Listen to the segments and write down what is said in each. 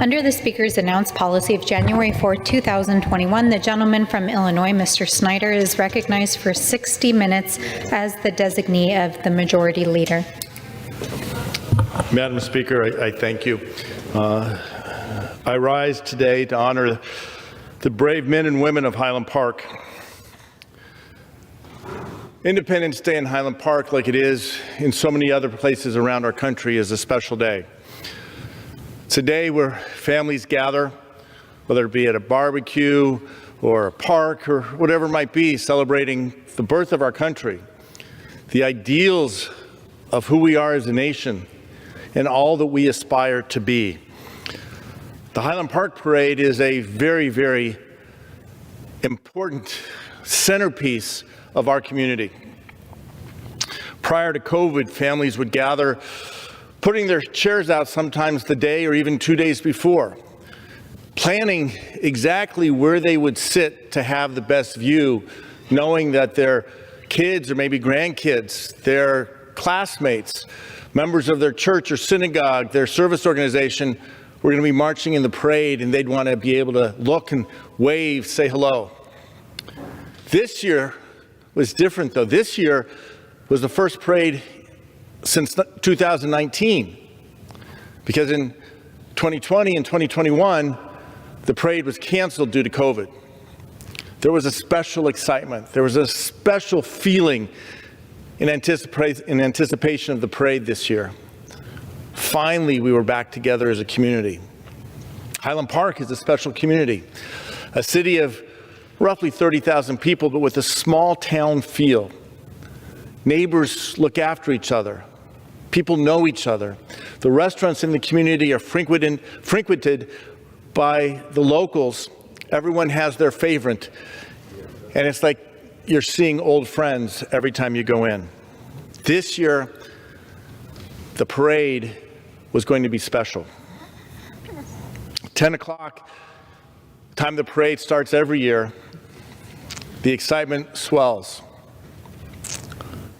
Under the Speaker's announced policy of January 4, 2021, the gentleman from Illinois, Mr. Schneider, is recognized for 60 minutes as the designee of the Majority Leader. Madam Speaker, I thank you. I rise today to honor the brave men and women of Highland Park. Independence Day in Highland Park, like it is in so many other places around our country, is a special day. It's a day where families gather, whether it be at a barbecue or a park or whatever it might be, celebrating the birth of our country, the ideals of who we are as a nation, and all that we aspire to be. The Highland Park Parade is a very, very important centerpiece of our community. Prior to COVID, families would gather, putting their chairs out sometimes the day or even 2 days before, planning exactly where they would sit to have the best view, knowing that their kids or maybe grandkids, their classmates, members of their church or synagogue, their service organization were going to be marching in the parade, and they'd want to be able to look and wave, say hello. This year was different, though. This year was the first parade since 2019, because in 2020 and 2021, the parade was canceled due to COVID. There was a special excitement. There was a special feeling in anticipation of the parade this year. Finally, we were back together as a community. Highland Park is a special community, a city of roughly 30,000 people, but with a small town feel. Neighbors look after each other. People know each other. The restaurants in the community are frequented by the locals. Everyone has their favorite, and it's like you're seeing old friends every time you go in. This year, the parade was going to be special. 10 o'clock, time the parade starts every year, the excitement swells.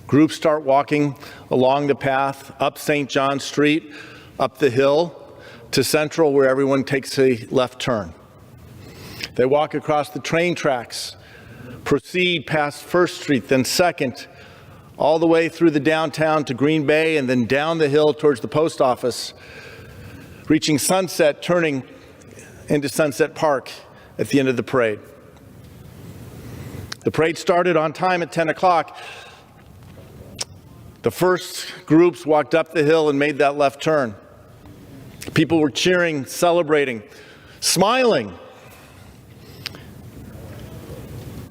Groups start walking along the path, up St. John Street, up the hill to Central, where everyone takes a left turn. They walk across the train tracks, proceed past 1st Street, then 2nd, all the way through the downtown to Green Bay, and then down the hill towards the post office, reaching Sunset, turning into Sunset Park at the end of the parade. The parade started on time at 10 o'clock. The first groups walked up the hill and made that left turn. People were cheering, celebrating, smiling.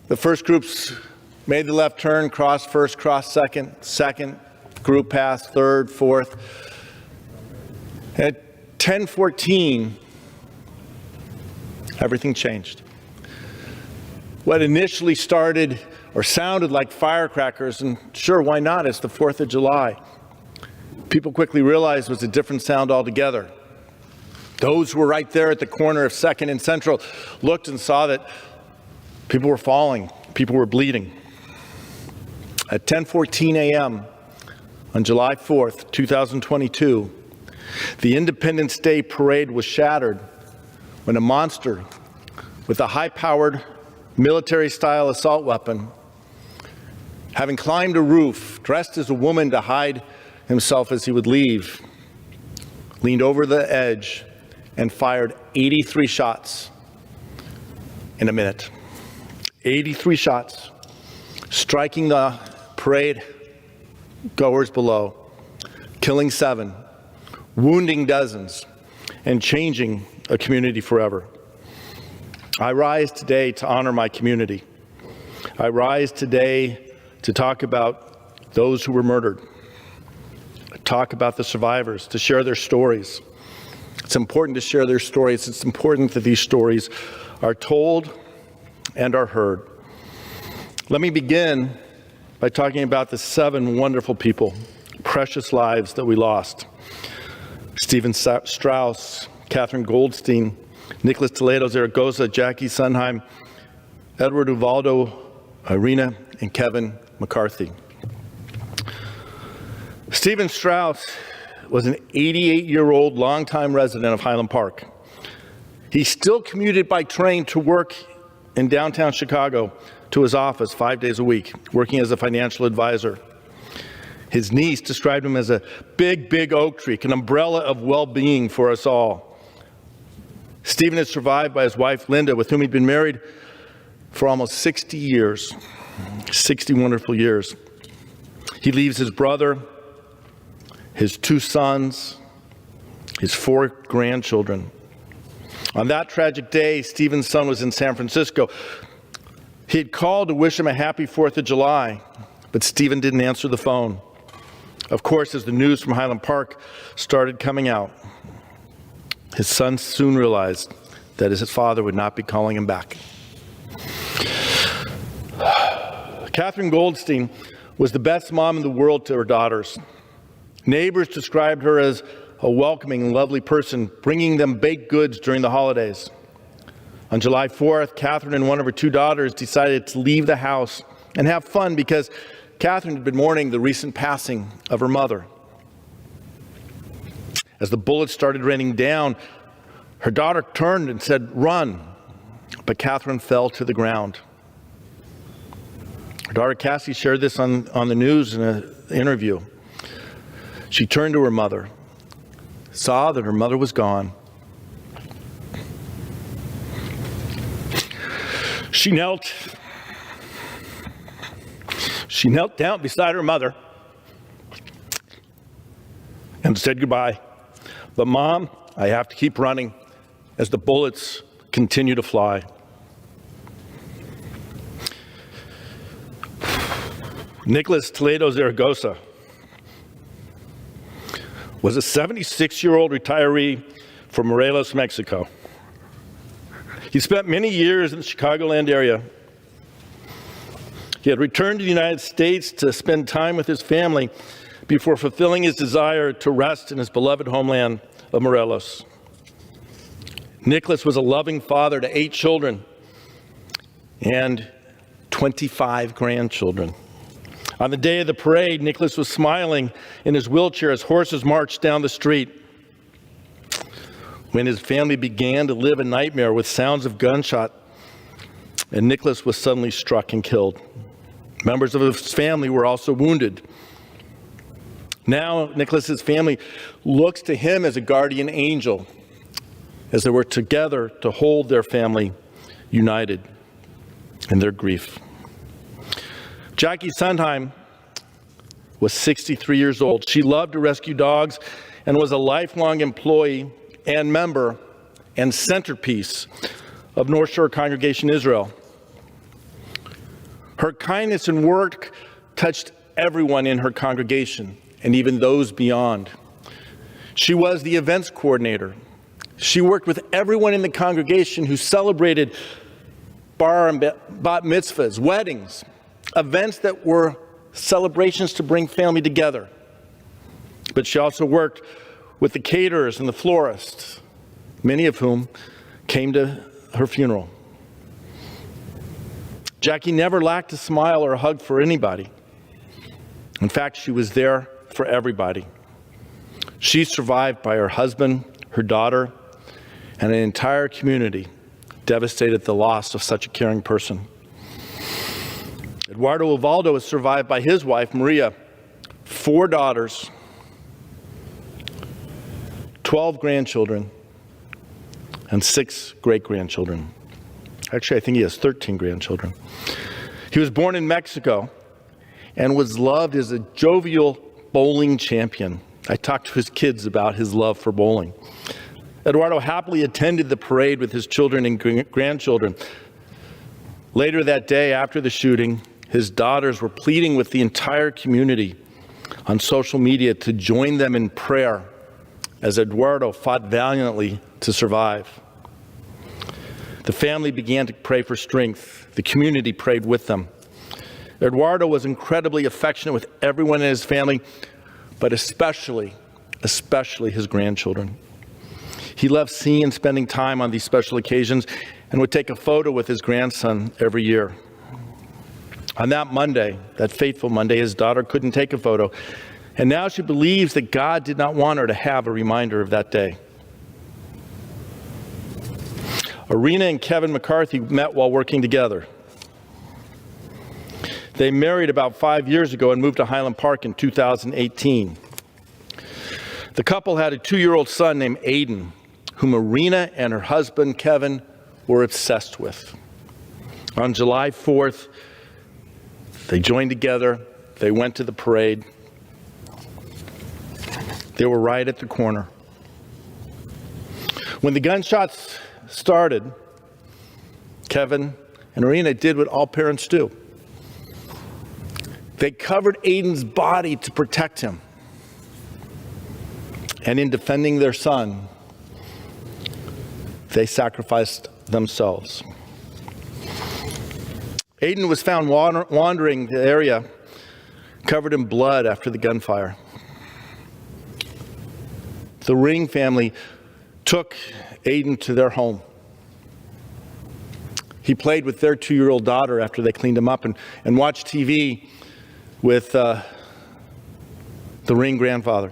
The first groups made the left turn, crossed first, crossed second group passed, third, fourth. At 10:14, everything changed. What initially started or sounded like firecrackers, and sure, why not? It's the 4th of July. People quickly realized it was a different sound altogether. Those who were right there at the corner of 2nd and Central looked and saw that people were falling, people were bleeding. At 10:14 a.m. on July 4th, 2022, the Independence Day parade was shattered when a monster with a high-powered military-style assault weapon, having climbed a roof, dressed as a woman to hide himself as he would leave, leaned over the edge and fired 83 shots in a minute. 83 shots, striking the parade goers below, killing 7, wounding dozens, and changing a community forever. I rise today to honor my community. I rise today to talk about those who were murdered, talk about the survivors, to share their stories. It's important to share their stories. It's important that these stories are told and are heard. Let me begin by talking about the 7 wonderful people, precious lives that we lost. Stephen Strauss, Catherine Goldstein, Nicholas Toledo Zaragoza, Jackie Sunheim, Edward Uvaldo, Irina, and Kevin McCarthy. Stephen Strauss was an 88-year-old longtime resident of Highland Park. He still commuted by train to work in downtown Chicago to his office 5 days a week, working as a financial advisor. His niece described him as a big, big oak tree, an umbrella of well-being for us all. Stephen is survived by his wife, Linda, with whom he'd been married for almost 60 years, 60 wonderful years. He leaves his brother, his 2 sons, his 4 grandchildren. On that tragic day, Stephen's son was in San Francisco. He had called to wish him a happy 4th of July, but Stephen didn't answer the phone. Of course, as the news from Highland Park started coming out, his son soon realized that his father would not be calling him back. Catherine Goldstein was the best mom in the world to her daughters. Neighbors described her as a welcoming and lovely person, bringing them baked goods during the holidays. On July 4th, Catherine and one of her 2 daughters decided to leave the house and have fun because Catherine had been mourning the recent passing of her mother. As the bullets started raining down, her daughter turned and said, "Run," but Catherine fell to the ground. Her daughter Cassie shared this on the news in an interview. She turned to her mother, saw that her mother was gone. She knelt down beside her mother and said goodbye. "But Mom, I have to keep running as the bullets continue to fly." Nicholas Toledo Zaragoza was a 76-year-old retiree from Morelos, Mexico. He spent many years in the Chicagoland area. He had returned to the United States to spend time with his family before fulfilling his desire to rest in his beloved homeland of Morelos. Nicholas was a loving father to 8 children and 25 grandchildren. On the day of the parade, Nicholas was smiling in his wheelchair as horses marched down the street. When his family began to live a nightmare with sounds of gunshot, and Nicholas was suddenly struck and killed. Members of his family were also wounded. Now, Nicholas's family looks to him as a guardian angel, as they were together to hold their family united in their grief. Jackie Sondheim was 63 years old. She loved to rescue dogs and was a lifelong employee and member and centerpiece of North Shore Congregation Israel. Her kindness and work touched everyone in her congregation and even those beyond. She was the events coordinator. She worked with everyone in the congregation who celebrated bar and bat mitzvahs, weddings, events that were celebrations to bring family together. But she also worked with the caterers and the florists, many of whom came to her funeral. Jackie never lacked a smile or a hug for anybody. In fact, she was there for everybody. She's survived by her husband, her daughter, and an entire community devastated at the loss of such a caring person. Eduardo Uvaldo is survived by his wife, Maria, 4 daughters, 12 grandchildren, and 6 great-grandchildren. Actually, I think he has 13 grandchildren. He was born in Mexico and was loved as a jovial bowling champion. I talked to his kids about his love for bowling. Eduardo happily attended the parade with his children and grandchildren. Later that day, after the shooting, his daughters were pleading with the entire community on social media to join them in prayer as Eduardo fought valiantly to survive. The family began to pray for strength. The community prayed with them. Eduardo was incredibly affectionate with everyone in his family, but especially his grandchildren. He loved seeing and spending time on these special occasions and would take a photo with his grandson every year. On that Monday, that fateful Monday, his daughter couldn't take a photo, and now she believes that God did not want her to have a reminder of that day. Irina and Kevin McCarthy met while working together. They married about 5 years ago and moved to Highland Park in 2018. The couple had a 2-year-old son named Aiden, whom Irina and her husband, Kevin, were obsessed with. On July 4th, they joined together, they went to the parade. They were right at the corner. When the gunshots started, Kevin and Irina did what all parents do. They covered Aiden's body to protect him. And in defending their son, they sacrificed themselves. Aiden was found wandering the area, covered in blood after the gunfire. The Ring family took Aiden to their home. He played with their 2-year-old daughter after they cleaned him up and watched TV with the Ring grandfather.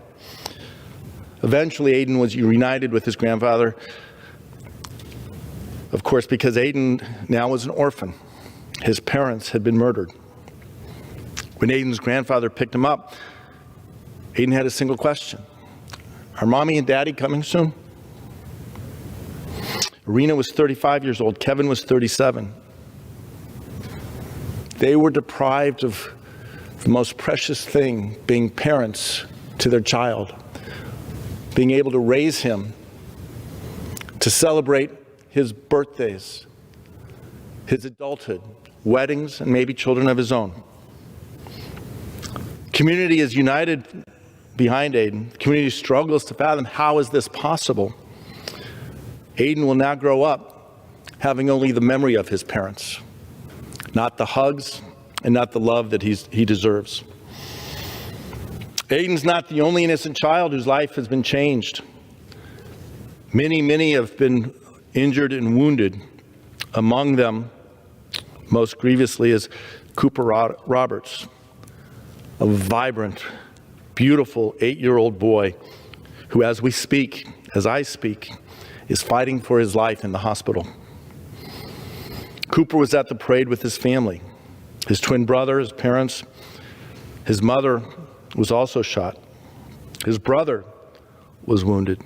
Eventually, Aiden was reunited with his grandfather, of course, because Aiden now was an orphan. His parents had been murdered. When Aiden's grandfather picked him up, Aiden had a single question. Are Mommy and Daddy coming soon? Irina was 35 years old. Kevin was 37. They were deprived of the most precious thing, being parents to their child, being able to raise him, to celebrate his birthdays, his adulthood, weddings, and maybe children of his own. Community is united behind Aiden. The community struggles to fathom, how is this possible? Aiden will now grow up having only the memory of his parents, not the hugs and not the love that he deserves. Aiden's not the only innocent child whose life has been changed. Many have been injured and wounded. Among them, most grievously, is Cooper Roberts, a vibrant, beautiful 8-year-old boy who, as I speak, is fighting for his life in the hospital. Cooper was at the parade with his family. His twin brother, his parents, his mother was also shot. His brother was wounded.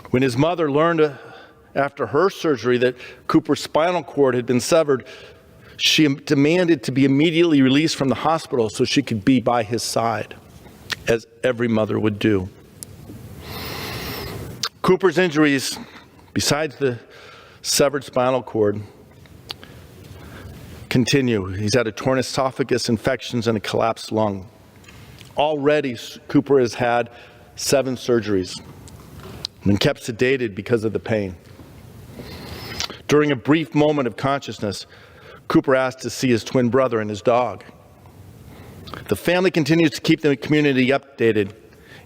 When his mother learned after her surgery that Cooper's spinal cord had been severed, she demanded to be immediately released from the hospital so she could be by his side, as every mother would do. Cooper's injuries, besides the severed spinal cord, continue. He's had a torn esophagus, infections, and a collapsed lung. Already, Cooper has had 7 surgeries and been kept sedated because of the pain. During a brief moment of consciousness, Cooper asked to see his twin brother and his dog. The family continues to keep the community updated,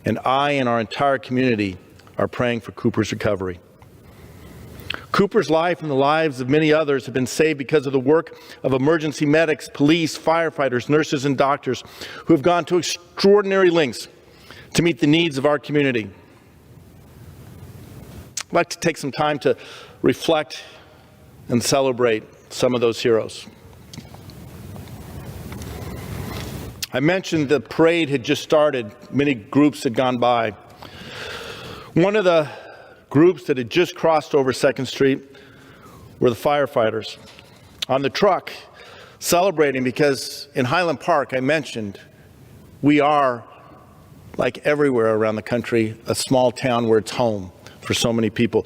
and I and our entire community are praying for Cooper's recovery. Cooper's life and the lives of many others have been saved because of the work of emergency medics, police, firefighters, nurses, and doctors who have gone to extraordinary lengths to meet the needs of our community. I'd like to take some time to reflect and celebrate some of those heroes. I mentioned the parade had just started. Many groups had gone by. One of the groups that had just crossed over 2nd Street were the firefighters on the truck, celebrating because in Highland Park, I mentioned, we are, like everywhere around the country, a small town where it's home for so many people.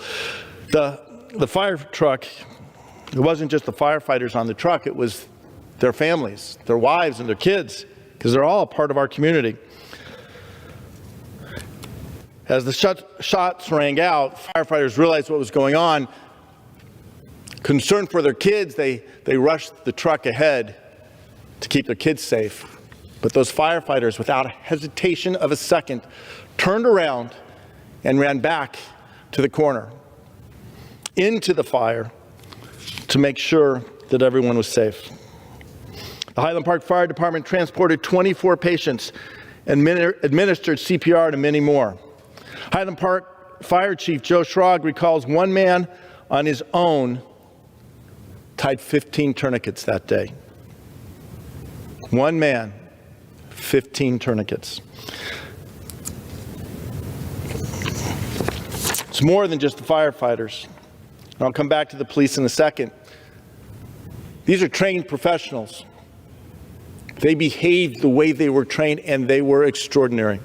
The fire truck, it wasn't just the firefighters on the truck, it was their families, their wives, and their kids, because they're all a part of our community. As the shots rang out, firefighters realized what was going on. Concerned for their kids, they rushed the truck ahead to keep their kids safe. But those firefighters, without a hesitation of a second, turned around and ran back to the corner, into the fire, to make sure that everyone was safe. The Highland Park Fire Department transported 24 patients and administered CPR to many more. Highland Park Fire Chief Joe Schrog recalls one man on his own tied 15 tourniquets that day. One man, 15 tourniquets. It's more than just the firefighters. And I'll come back to the police in a second. These are trained professionals. They behaved the way they were trained, and they were extraordinary.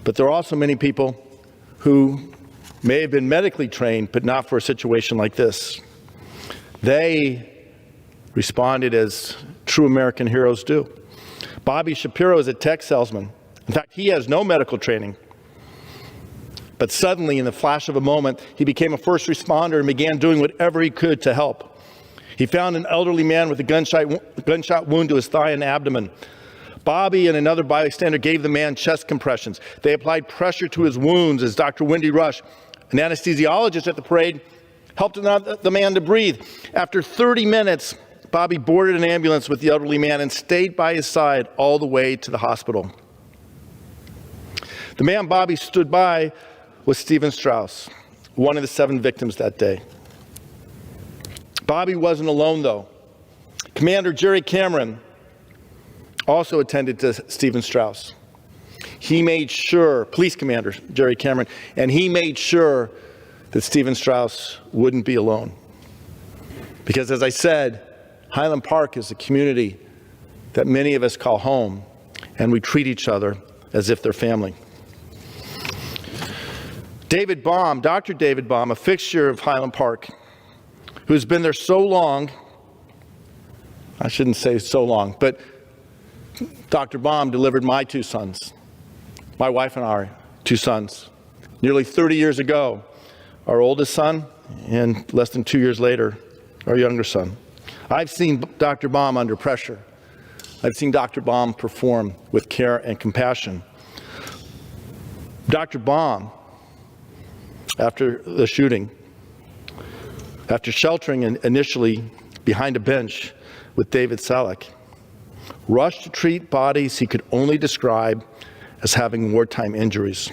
But there are also many people who may have been medically trained, but not for a situation like this. They responded as true American heroes do. Bobby Shapiro is a tech salesman. In fact, he has no medical training. But suddenly, in the flash of a moment, he became a first responder and began doing whatever he could to help. He found an elderly man with a gunshot wound to his thigh and abdomen. Bobby and another bystander gave the man chest compressions. They applied pressure to his wounds as Dr. Wendy Rush, an anesthesiologist at the parade, helped the man to breathe. After 30 minutes, Bobby boarded an ambulance with the elderly man and stayed by his side all the way to the hospital. The man Bobby stood by was Stephen Strauss, one of the 7 victims that day. Bobby wasn't alone, though. Commander Jerry Cameron also attended to Stephen Strauss. He made sure, Police Commander Jerry Cameron, and he made sure that Stephen Strauss wouldn't be alone. Because as I said, Highland Park is a community that many of us call home, and we treat each other as if they're family. David Baum, Dr. David Baum, a fixture of Highland Park, who's been there so long, I shouldn't say so long, but Dr. Baum delivered my 2 sons, my wife and our 2 sons, nearly 30 years ago, our oldest son, and less than 2 years later, our younger son. I've seen Dr. Baum under pressure. I've seen Dr. Baum perform with care and compassion. Dr. Baum, after the shooting, after sheltering initially behind a bench with David Salek, rushed to treat bodies he could only describe as having wartime injuries.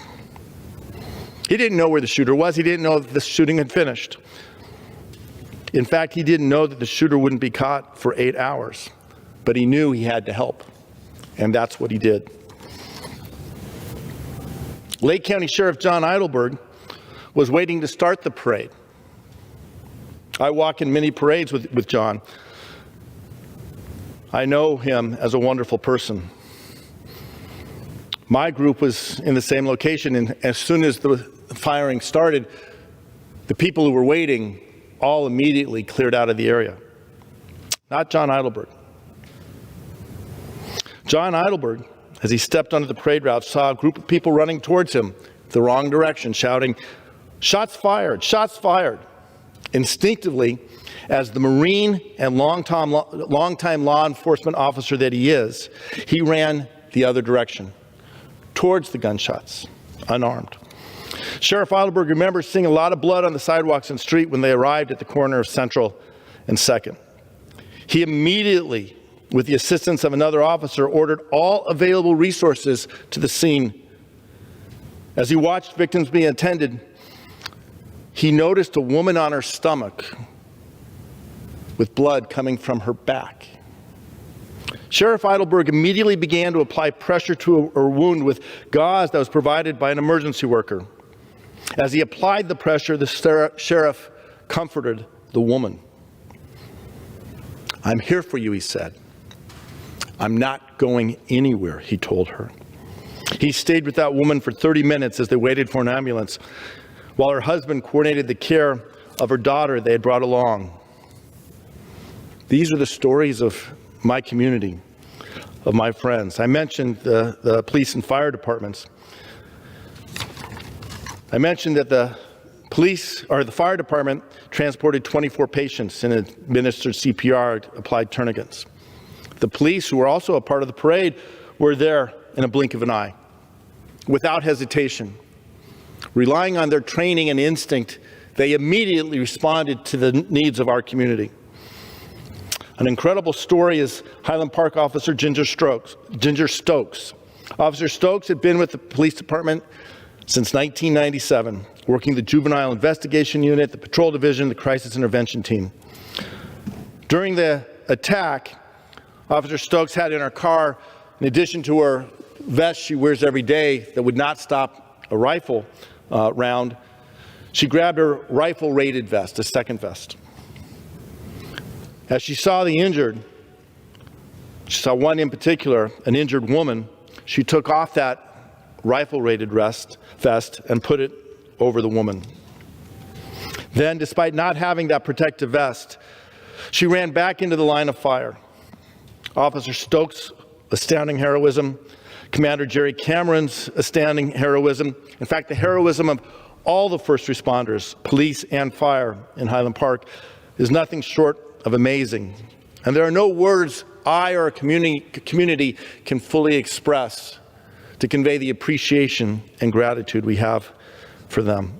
He didn't know where the shooter was. He didn't know that the shooting had finished. In fact, he didn't know that the shooter wouldn't be caught for 8 hours, but he knew he had to help, and that's what he did. Lake County Sheriff John Eidelberg was waiting to start the parade. I walk in many parades with John. I know him as a wonderful person. My group was in the same location, and as soon as the firing started, the people who were waiting all immediately cleared out of the area. Not John Eidelberg. John Eidelberg, as he stepped onto the parade route, saw a group of people running towards him the wrong direction, shouting, "Shots fired, shots fired." Instinctively, as the Marine and longtime law enforcement officer that he is, he ran the other direction, towards the gunshots, unarmed. Sheriff Eidelberg remembers seeing a lot of blood on the sidewalks and street when they arrived at the corner of Central and 2nd. He immediately, with the assistance of another officer, ordered all available resources to the scene. As he watched victims being attended, he noticed a woman on her stomach with blood coming from her back. Sheriff Eidelberg immediately began to apply pressure to her wound with gauze that was provided by an emergency worker. As he applied the pressure, the sheriff comforted the woman. "I'm here for you," he said. "I'm not going anywhere," he told her. He stayed with that woman for 30 minutes as they waited for an ambulance, while her husband coordinated the care of her daughter they had brought along. These are the stories of my community, of my friends. I mentioned the police and fire departments. I mentioned that the fire department transported 24 patients and administered CPR, applied tourniquets. The police, who were also a part of the parade, were there in a blink of an eye, without hesitation. Relying on their training and instinct, they immediately responded to the needs of our community. An incredible story is Highland Park Officer Ginger Stokes. Officer Stokes had been with the police department since 1997, working the Juvenile Investigation Unit, the Patrol Division, the Crisis Intervention Team. During the attack, Officer Stokes had in her car, in addition to her vest she wears every day that would not stop a rifle round, she grabbed her rifle-rated vest, a second vest. As she saw the injured, she saw one in particular, an injured woman, she took off that rifle-rated vest and put it over the woman. Then, despite not having that protective vest, she ran back into the line of fire. Officer Stokes' astounding heroism, Commander Jerry Cameron's astounding heroism, in fact, the heroism of all the first responders, police and fire in Highland Park, is nothing short of amazing. And there are no words I or a community can fully express to convey the appreciation and gratitude we have for them.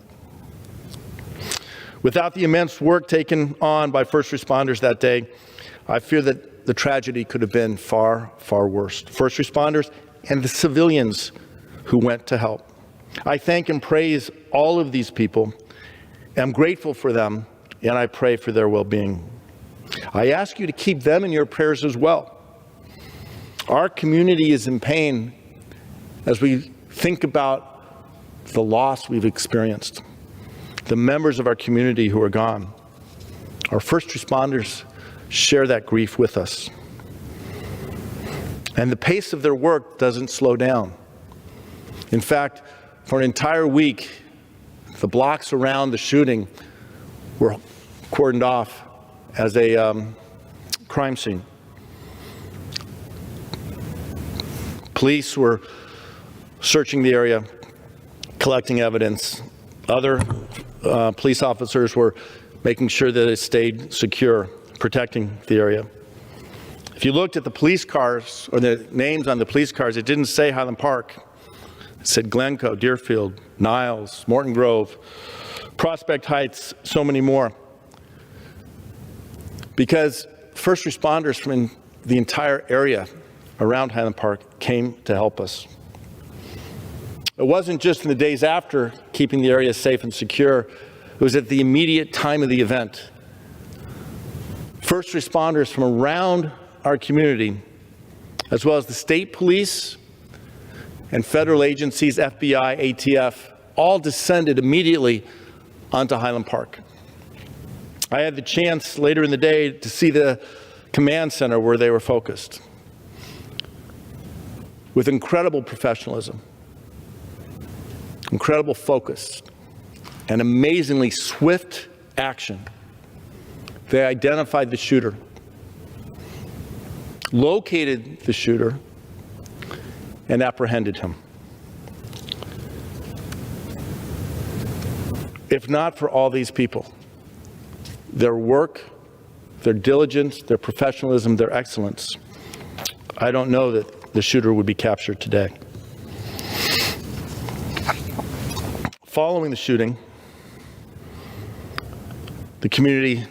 Without the immense work taken on by first responders that day, I fear that the tragedy could have been far, far worse. First responders and the civilians who went to help. I thank and praise all of these people. I'm grateful for them, and I pray for their well-being. I ask you to keep them in your prayers as well. Our community is in pain as we think about the loss we've experienced, the members of our community who are gone. Our first responders share that grief with us. And the pace of their work doesn't slow down. In fact, for an entire week, the blocks around the shooting were cordoned off as a crime scene. Police were searching the area, collecting evidence. Other police officers were making sure that it stayed secure, protecting the area. If you looked at the police cars, or the names on the police cars, it didn't say Highland Park. It said Glencoe, Deerfield, Niles, Morton Grove, Prospect Heights, so many more. Because first responders from the entire area around Highland Park came to help us. It wasn't just in the days after keeping the area safe and secure, it was at the immediate time of the event. First responders from around our community, as well as the state police and federal agencies, FBI, ATF, all descended immediately onto Highland Park. I had the chance later in the day to see the command center where they were focused. With incredible professionalism, incredible focus, and amazingly swift action, they identified the shooter, located the shooter, and apprehended him. If not for all these people, their work, their diligence, their professionalism, their excellence, I don't know that the shooter would be captured today. Following the shooting, the community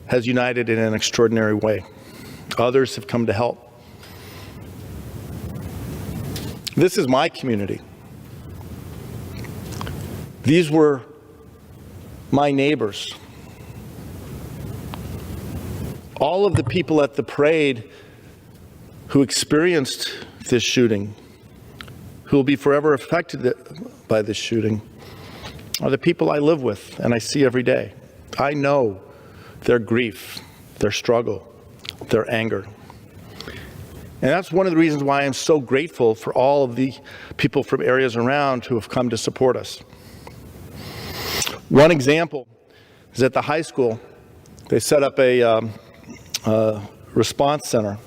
has united in an extraordinary way. Others have come to help. This is my community. These were my neighbors. All of the people at the parade who experienced this shooting, who will be forever affected by this shooting, are the people I live with and I see every day. I know their grief, their struggle, their anger. And that's one of the reasons why I'm so grateful for all of the people from areas around who have come to support us. One example is at the high school, they set up a response center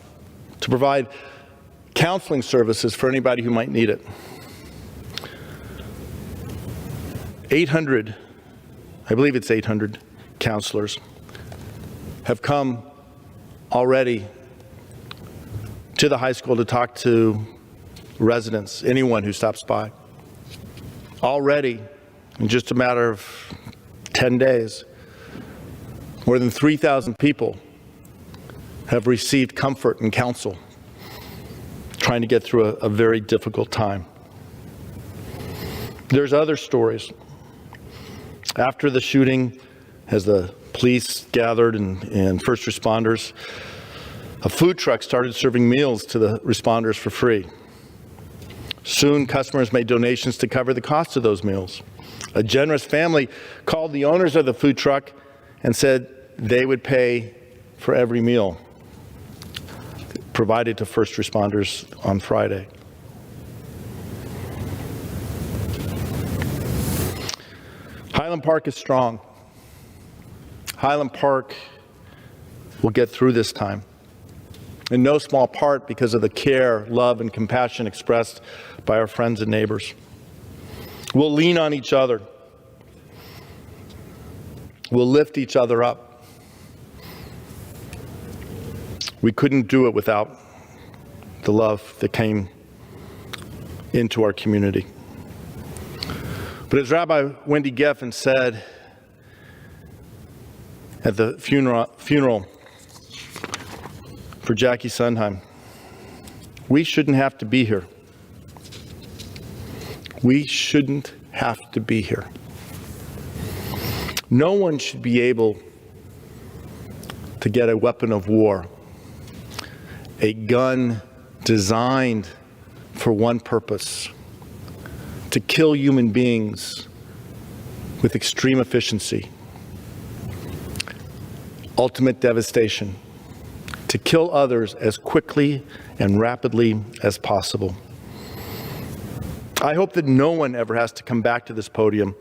to provide counseling services for anybody who might need it. 800, I believe it's 800 counselors have come already to the high school to talk to residents, anyone who stops by. Already, in just a matter of 10 days, more than 3,000 people have received comfort and counsel trying to get through a very difficult time. There's other stories. After the shooting, as the police gathered and first responders, a food truck started serving meals to the responders for free. Soon, customers made donations to cover the cost of those meals. A generous family called the owners of the food truck and said they would pay for every meal provided to first responders on Friday. Highland Park is strong. Highland Park will get through this time, in no small part because of the care, love, and compassion expressed by our friends and neighbors. We'll lean on each other. We'll lift each other up. We couldn't do it without the love that came into our community. But as Rabbi Wendy Geffen said at the funeral for Jackie Sondheim, we shouldn't have to be here. We shouldn't have to be here. No one should be able to get a weapon of war, a gun designed for one purpose: to kill human beings with extreme efficiency, ultimate devastation, to kill others as quickly and rapidly as possible. I hope that no one ever has to come back to this podium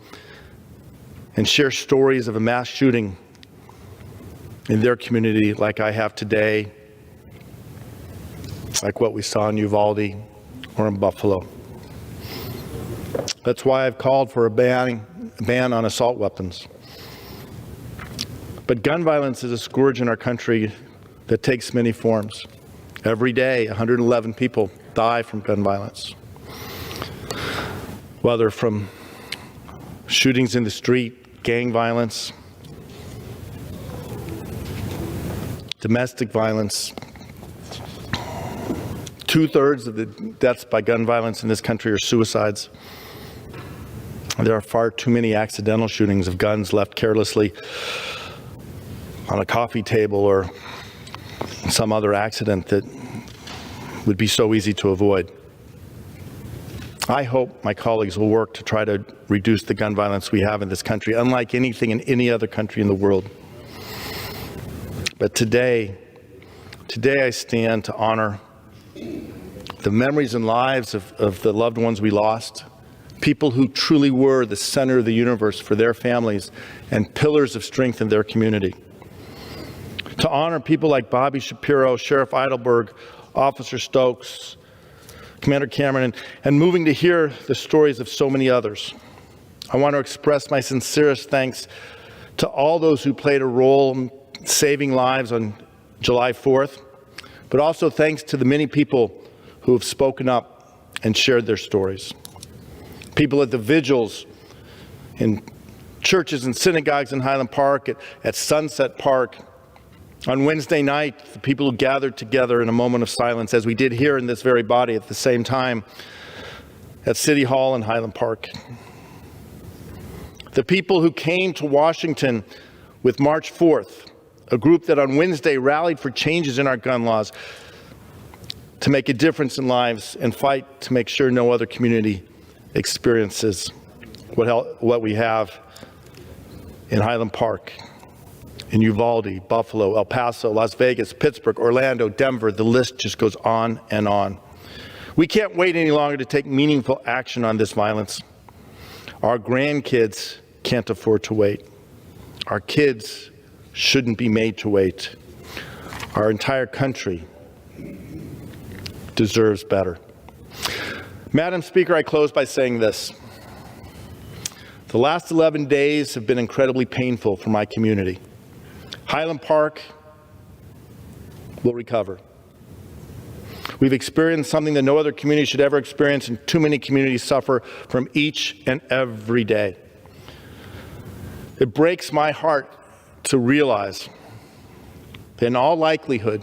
and share stories of a mass shooting in their community like I have today, like what we saw in Uvalde or in Buffalo. That's why I've called for a ban on assault weapons. But gun violence is a scourge in our country that takes many forms. Every day, 111 people die from gun violence. Whether from shootings in the street, gang violence, domestic violence. 2/3 of the deaths by gun violence in this country are suicides. There are far too many accidental shootings of guns left carelessly on a coffee table or some other accident that would be so easy to avoid. I hope my colleagues will work to try to reduce the gun violence we have in this country, unlike anything in any other country in the world. But today I stand to honor the memories and lives of the loved ones we lost, people who truly were the center of the universe for their families and pillars of strength in their community. To honor people like Bobby Shapiro, Sheriff Eidelberg, Officer Stokes, Commander Cameron, and moving to hear the stories of so many others. I want to express my sincerest thanks to all those who played a role in saving lives on July 4th, but also thanks to the many people who have spoken up and shared their stories. People at the vigils in churches and synagogues in Highland Park, at Sunset Park. On Wednesday night, the people who gathered together in a moment of silence, as we did here in this very body at the same time, at City Hall in Highland Park. The people who came to Washington with March 4th, a group that on Wednesday rallied for changes in our gun laws to make a difference in lives and fight to make sure no other community experiences what we have in Highland Park, in Uvalde, Buffalo, El Paso, Las Vegas, Pittsburgh, Orlando, Denver. The list just goes on and on. We can't wait any longer to take meaningful action on this violence. Our grandkids can't afford to wait. Our kids shouldn't be made to wait. Our entire country deserves better. Madam Speaker, I close by saying this. The last 11 days have been incredibly painful for my community. Highland Park will recover. We've experienced something that no other community should ever experience, and too many communities suffer from each and every day. It breaks my heart to realize that in all likelihood,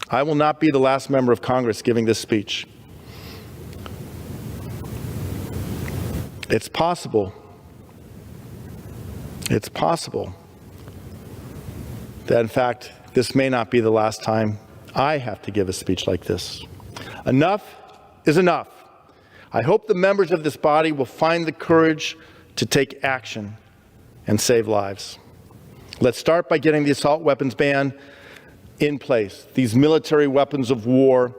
I will not be the last member of Congress giving this speech. It's possible that, in fact, this may not be the last time I have to give a speech like this. Enough is enough. I hope the members of this body will find the courage to take action and save lives. Let's start by getting the assault weapons ban in place, these military weapons of war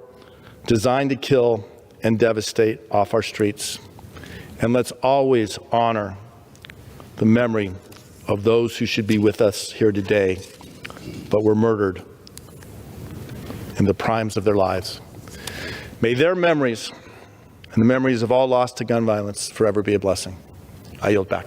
designed to kill and devastate off our streets. And let's always honor the memory of those who should be with us here today, but were murdered in the primes of their lives. May their memories and the memories of all lost to gun violence forever be a blessing. I yield back.